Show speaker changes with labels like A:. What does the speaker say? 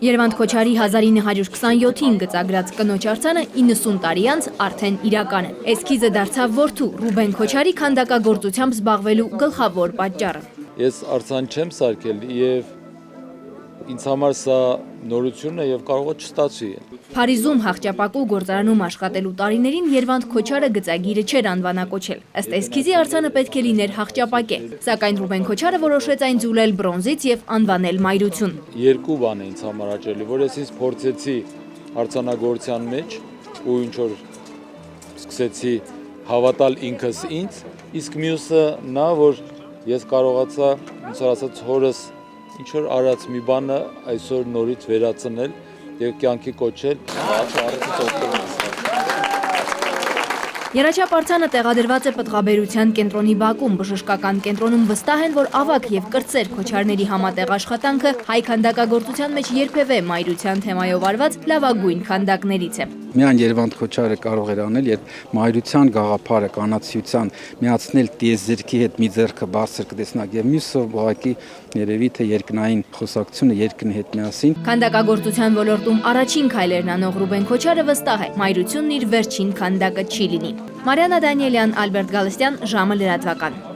A: Երևանդ Քոչարի 1927-ին գծագրած կնոջ արձանը 90 տարի անց արդեն իրական է։ Էսքիզը դարձավ որդու Ռուբեն Քոչարի քանդակագործությամբ զբաղվելու գլխավոր պատճառը։
B: Ես արձան չեմ սարքել եւ ինձ համար սա նորություն է եւ կարող է չստացվի։
A: Փարիզում հաղճապակու գործարանում աշխատելու տարիներին Երևանդ Քոչարը գծագիրը չէր անվանակոչել։ Ըստ էսքիզի արձանը պետք է լիներ հաղճապակե, սակայն Ռուբեն Քոչարը որոշեց այն ձուլել բրոնզից եւ անվանել Մայրություն։
B: Երկու բան է ինձ համար հաճելի, որ ես ինձ փորձեցի արձանագործության մեջ ու ինչ որ սկսեցի հավատալ ինքս ինձ, իսկ մյուսը նա, որ ես կարողացա, ոնց որ ասած, հորս ինչ որ արած մի բանը այսօր նորից վերացնել եւ կյանքի կոչել։
A: Եռաչափ արձանը տեղադրված է Պտղաբերության կենտրոնի բակում։ Բժշկական կենտրոնում վստահ են, որ ավագ եւ կրտսեր Քոչարների համատեղ աշխատանքը հայ քանդակագործության մեջ երբևէ մայրության թեմայով արված լավագույն քանդակներից է։
C: Միայն Երևանդ Քոչարը կարող էր անել, երբ մայրության գաղափարը, կանացիության միացնել տիեզերքի հետ մի ձեռքը բարձր կտեսնակ եւ մյուսը ուղղակի երևի թե երկնային խոսակցությունը երկնի հետ միասին։
A: Քանդակագործության ոլորտում առաջին քայլերն անող Ռուբեն Քոչարը վստահ է, մայրությունն իր վերջին քանդակը չի լինի։ Մարիանա Դանիելյան, Ալբերտ Գալստյան, ժամը լրատվական։